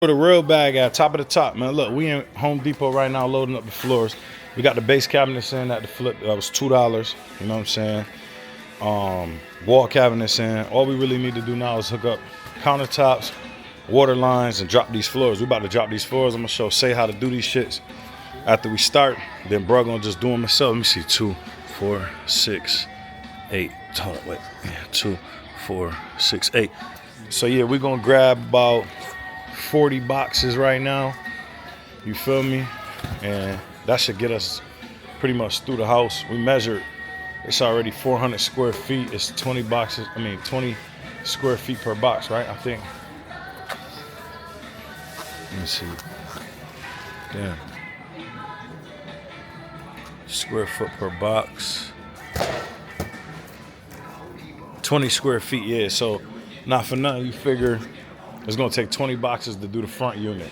With a real bag at top of the top, man. Look, we in Home Depot right now loading up the floors. We got the base cabinets in at the flip. That was $2. You know what I'm saying? Wall cabinets in. All we really need to do now is hook up countertops, water lines, and drop these floors. We about to drop these floors. I'm gonna show Say how to do these shits after we start. Then bro gonna just do them himself. Let me see. 2, 4, 6, 8. Hold on, wait. 2, 4, 6, 8. So yeah, we're gonna grab about 40 boxes right now, you feel me? And that should get us pretty much through the house. We measured, it's already 400 square feet. It's 20 boxes, 20 square feet per box, right? I think. Let me see. Damn. Square foot per box. 20 square feet, yeah. So, not for nothing, you figure it's gonna take 20 boxes to do the front unit.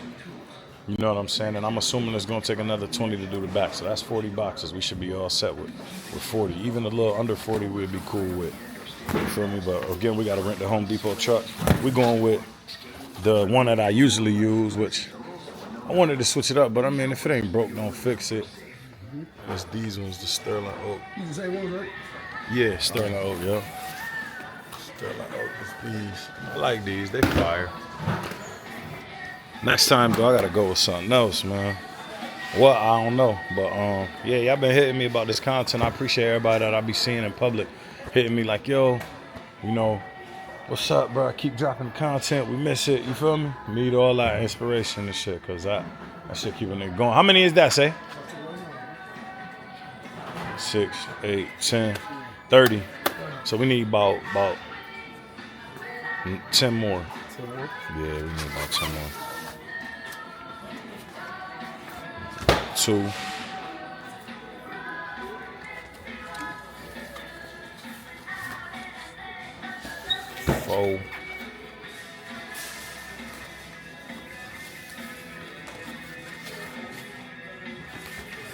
You know what I'm saying? And I'm assuming it's gonna take another 20 to do the back. So that's 40 boxes. We should be all set with 40. Even a little under 40 we'd be cool with. You feel me? But again, we gotta rent the Home Depot truck. We're going with the one that I usually use, which I wanted to switch it up, but I mean, if it ain't broke, don't fix it. It's these ones, the Sterling Oak. You the same one, right? Yeah, Sterling Oak, yo. Sterling Oak is these. I like these, they fire. Next time, though, I gotta go with something else, man. Well, I don't know, but yeah, y'all been hitting me about this content. I appreciate everybody that I be seeing in public hitting me like, yo, you know, what's up, bro? I keep dropping the content. We miss it. You feel me? Need all that inspiration and shit, cause that shit keeping it going. How many is that, Say? 6, 8, 10, 30. So we need about 10 more. Yeah, we need about 10 more. 2. 4.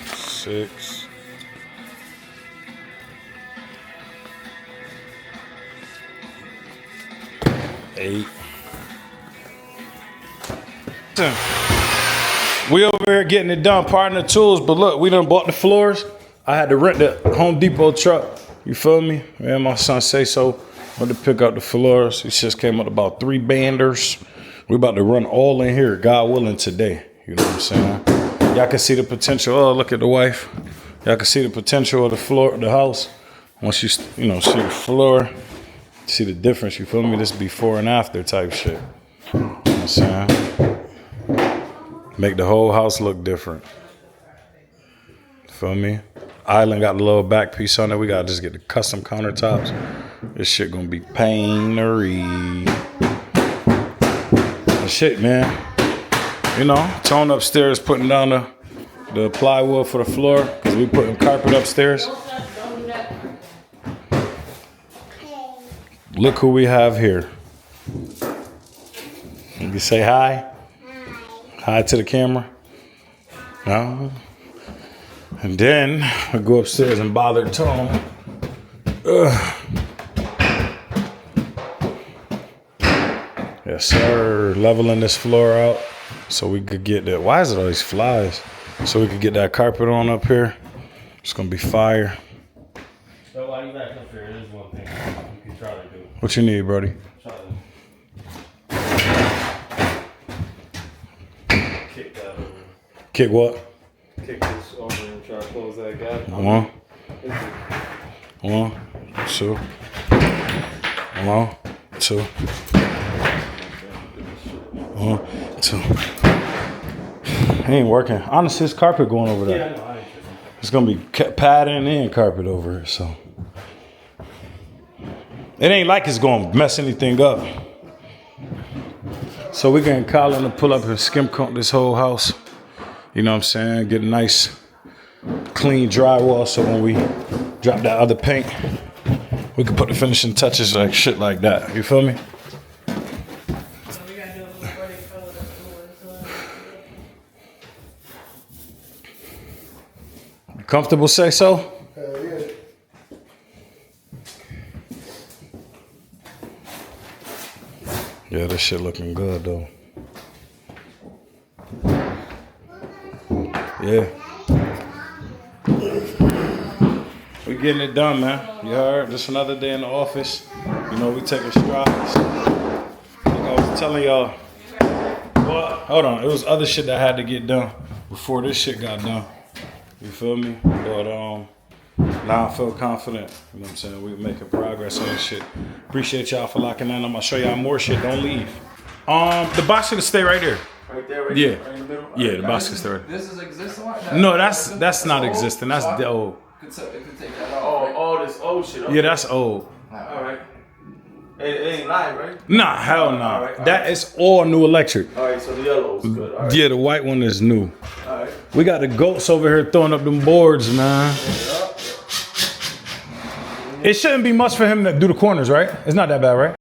6. 8. We over here getting it done, partner tools, but look, we done bought the floors. I had to rent the Home Depot truck. You feel me? Man, my son Say so. Went to pick up the floors. He just came up about 3 banders. We about to run all in here, God willing, today. You know what I'm saying? Y'all can see the potential. Oh, look at the wife. Y'all can see the potential of the floor, the house. Once you see the floor, see the difference. You feel me? This before and after type shit. You know what I'm saying? Make the whole house look different. Feel me? Island got a little back piece on it. We gotta just get the custom countertops. This shit gonna be painery. Shit, man. You know, Tone upstairs putting down the plywood for the floor because we putting carpet upstairs. Look who we have here. You say hi? Hi to the camera. No. And then I go upstairs and bother Tone. Yes, sir. Leveling this floor out so we could get that. Why is it all these flies? So we could get that carpet on up here. It's gonna be fire. So while you back up there, there's one thing you can try to do. What you need, Brody? Try to kick that over. Kick what? Kick this over and try to close that gap. 1, 1, 2, 1, 2, 1, 2. It ain't working. Honestly, it's carpet going over there. Yeah, I know. I ain't tripping. It's gonna be padding and carpet over it, so it ain't like it's gonna mess anything up. So we're getting Colin to pull up and skim coat this whole house. You know what I'm saying? Get a nice, clean drywall so when we drop that other paint, we can put the finishing touches like shit like that. You feel me? Comfortable, Say so? Yeah. Yeah, this shit looking good though. Yeah. We getting it done, man. You heard? Just another day in the office. You know, we taking strides. Like I was telling y'all. Well, hold on. It was other shit that had to get done before this shit got done. You feel me? But now I feel confident. You know what I'm saying? We making progress on this shit. Appreciate y'all for locking in. I'm gonna show y'all more shit. Don't leave. The box should stay right there. Right there, right Yeah. there, right in the middle. Yeah, the box should stay right there. This is existing like that? No, that's not existing. That's the old. It could take that off. Oh, all this old shit. Okay. Yeah, that's old. All right. It ain't live, right? Nah, hell nah. Alright, That is all new electric. All right, so the yellow is good. All right. Yeah, the white one is new. All right. We got the goats over here throwing up them boards, man. It shouldn't be much for him to do the corners, right? It's not that bad, right?